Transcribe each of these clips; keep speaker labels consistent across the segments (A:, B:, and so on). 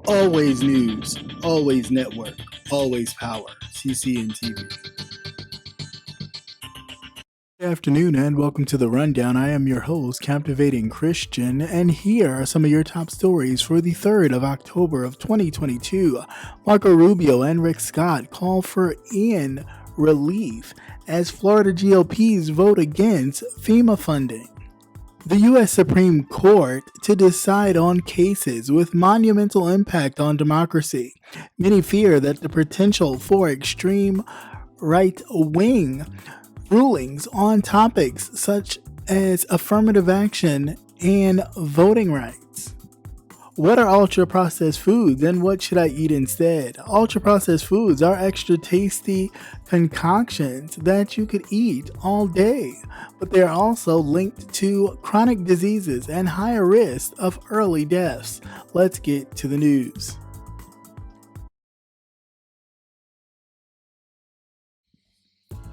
A: Always news, always network, always power. CCNTV. Good afternoon and welcome to The Rundown. I am your host, Captivating Christian, and here are some of your top stories for the 3rd of October of 2022. Marco Rubio and Rick Scott call for Ian relief as Florida GOPs vote against FEMA funding. The U.S. Supreme Court to decide on cases with monumental impact on democracy. Many fear that the potential for extreme right-wing rulings on topics such as affirmative action and voting rights. What are ultra-processed foods and what should I eat instead? Ultra-processed foods are extra tasty concoctions that you could eat all day, but they are also linked to chronic diseases and higher risk of early deaths. Let's get to the news.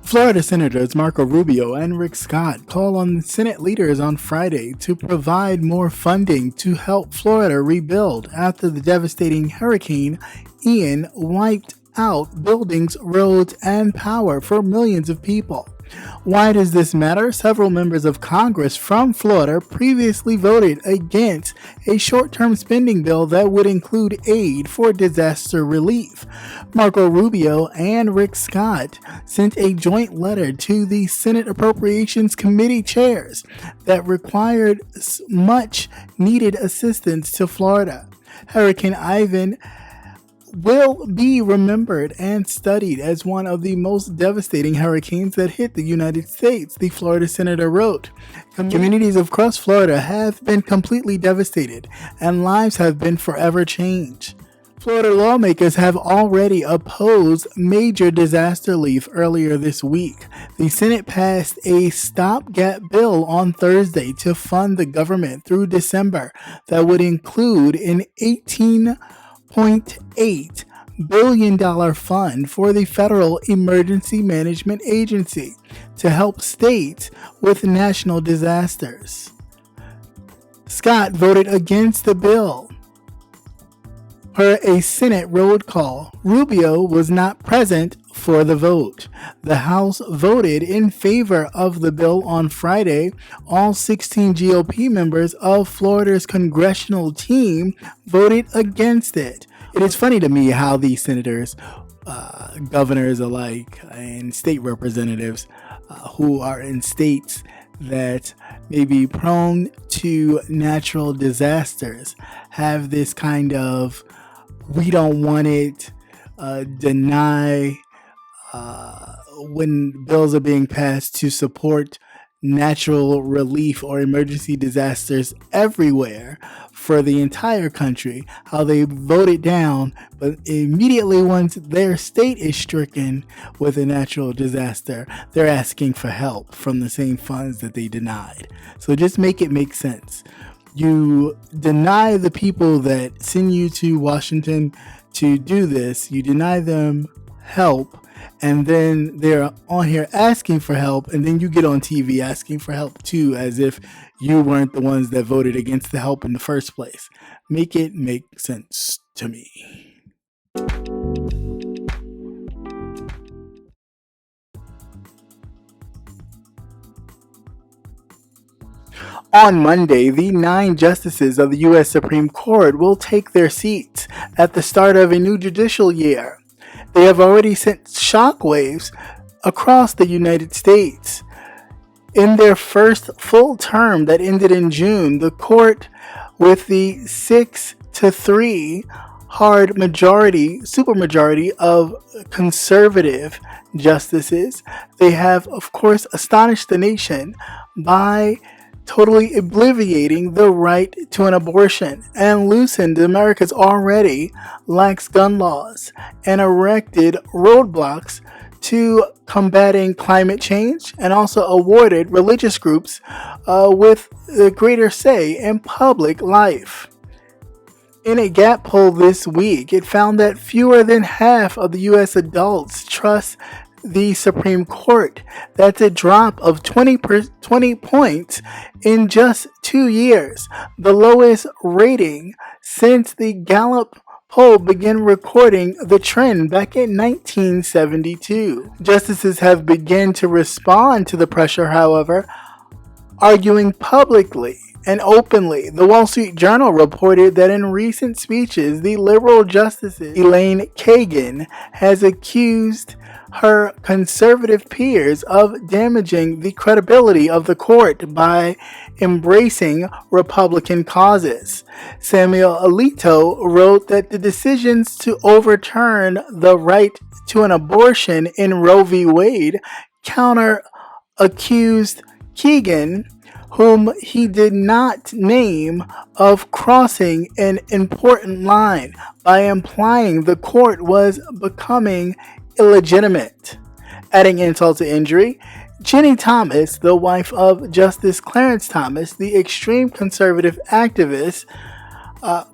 A: Florida Senators Marco Rubio and Rick Scott call on Senate leaders on Friday to provide more funding to help Florida rebuild after the devastating Hurricane Ian wiped out buildings, roads, and power for millions of people. Why does this matter? Several members of Congress from Florida previously voted against a short-term spending bill that would include aid for disaster relief. Marco Rubio and Rick Scott sent a joint letter to the Senate Appropriations Committee chairs that required much needed assistance to Florida. Hurricane Ivan will be remembered and studied as one of the most devastating hurricanes that hit the United States, the Florida senator wrote. Communities across Florida have been completely devastated and lives have been forever changed. Florida lawmakers have already opposed major disaster relief earlier this week. The Senate passed a stopgap bill on Thursday to fund the government through December that would include an $18.8 billion fund for the Federal Emergency Management Agency to help states with national disasters. Scott voted against the bill. Per a Senate roll call, Rubio was not present for the vote. The House voted in favor of the bill on Friday. All 16 GOP members of Florida's congressional team voted against it. It is funny to me how these senators, governors alike, and state representatives who are in states that may be prone to natural disasters have this kind of we don't want it, deny when bills are being passed to support natural relief or emergency disasters everywhere for the entire country, how they vote it down, but immediately once their state is stricken with a natural disaster, they're asking for help from the same funds that they denied. So just make it make sense. You deny the people that send you to Washington to do this, you deny them help, and then they're on here asking for help, and then you get on TV asking for help too, as if you weren't the ones that voted against the help in the first place. Make it make sense to me. On Monday, the 9 justices of the U.S. Supreme Court will take their seats at the start of a new judicial year. They have already sent shockwaves across the United States. In their first full term that ended in June, the court, with the 6-3 supermajority of conservative justices, they have, of course, astonished the nation by totally obliviating the right to an abortion and loosened America's already lax gun laws and erected roadblocks to combating climate change and also awarded religious groups with a greater say in public life. In a Gap poll this week, it found that fewer than half of the U.S. adults trust the Supreme Court. That's a drop of 20 points in just 2 years, the lowest rating since the Gallup poll began recording the trend back in 1972. Justices have begun to respond to the pressure, however, arguing publicly and openly. The Wall Street Journal reported that in recent speeches, the liberal justice Elaine Kagan has accused her conservative peers of damaging the credibility of the court by embracing Republican causes. Samuel Alito wrote that the decisions to overturn the right to an abortion in Roe v. Wade counter accused Keegan, whom he did not name, of crossing an important line by implying the court was becoming illegitimate. Adding insult to injury, Ginny Thomas, the wife of Justice Clarence Thomas, the extreme conservative activist,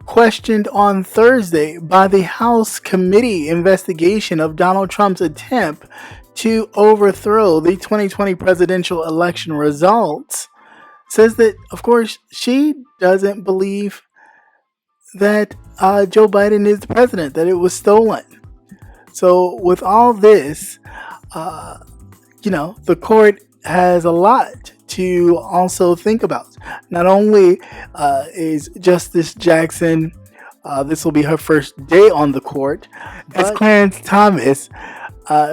A: questioned on Thursday by the House committee investigation of Donald Trump's attempt to overthrow the 2020 presidential election results, says that, of course, she doesn't believe that Joe Biden is the president, that it was stolen. So with all this, the court has a lot to also think about. Not only is Justice Jackson, this will be her first day on the court, as Clarence Thomas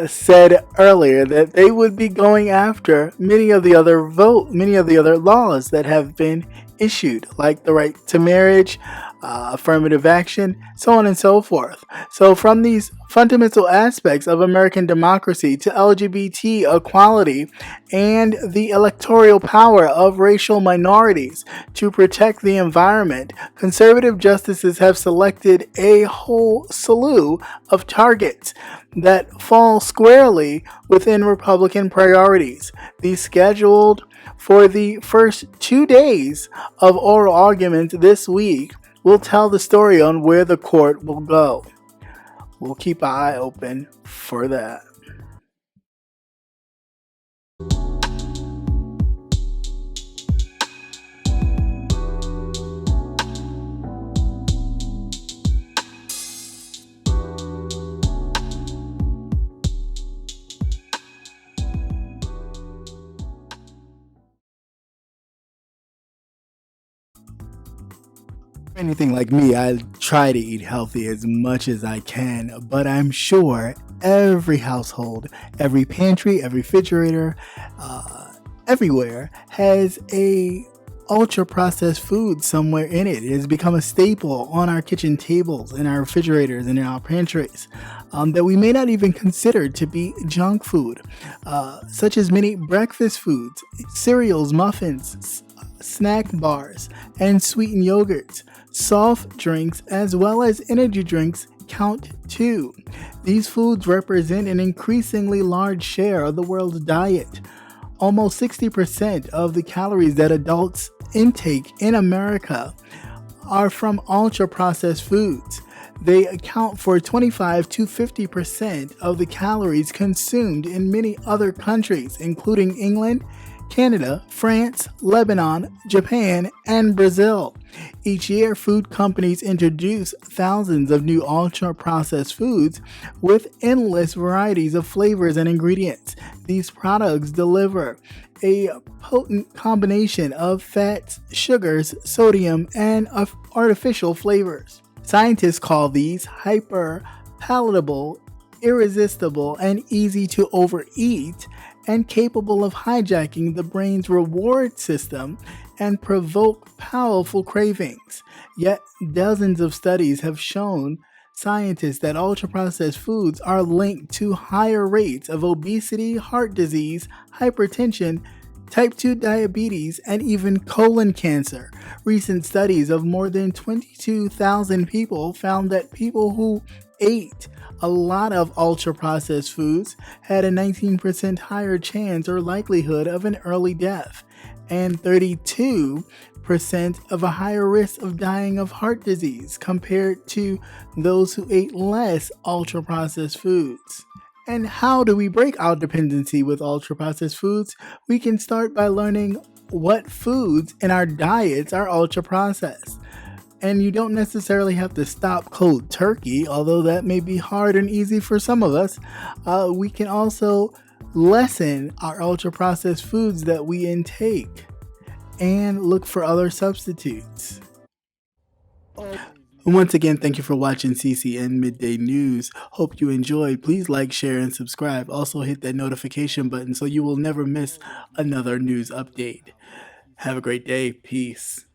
A: said earlier that they would be going after many of the other laws that have been issued, like the right to marriage, affirmative action, so on and so forth. So from these fundamental aspects of American democracy to LGBT equality and the electoral power of racial minorities to protect the environment, conservative justices have selected a whole slew of targets that fall squarely within Republican priorities. These scheduled for the first 2 days of oral arguments this week will tell the story on where the court will go. We'll keep an eye open for that. Anything like me, I try to eat healthy as much as I can, but I'm sure every household, every pantry, every refrigerator, everywhere has a ultra processed food somewhere in it. It has become a staple on our kitchen tables, in our refrigerators, and in our pantries that we may not even consider to be junk food, such as many breakfast foods, cereals, muffins, snack bars, and sweetened yogurts. Soft drinks as well as energy drinks count too. These foods represent an increasingly large share of the world's diet. Almost 60% of the calories that adults intake in America are from ultra-processed foods. They account for 25 to 50% of the calories consumed in many other countries, including England, Canada, France, Lebanon, Japan, and Brazil. Each year, food companies introduce thousands of new ultra-processed foods with endless varieties of flavors and ingredients. These products deliver a potent combination of fats, sugars, sodium, and artificial flavors. Scientists call these hyper-palatable, irresistible, and easy to overeat, and capable of hijacking the brain's reward system and provoke powerful cravings. Yet dozens of studies have shown scientists that ultra-processed foods are linked to higher rates of obesity, heart disease, hypertension, type 2 diabetes, and even colon cancer. Recent studies of more than 22,000 people found that people who ate a lot of ultra-processed foods had a 19% higher chance or likelihood of an early death, and 32% of a higher risk of dying of heart disease compared to those who ate less ultra-processed foods. And how do we break our dependency with ultra-processed foods? We can start by learning what foods in our diets are ultra-processed. And you don't necessarily have to stop cold turkey, although that may be hard and easy for some of us. We can also lessen our ultra-processed foods that we intake and look for other substitutes. Once again, thank you for watching CCN Midday News. Hope you enjoyed. Please like, share, and subscribe. Also hit that notification button so you will never miss another news update. Have a great day. Peace.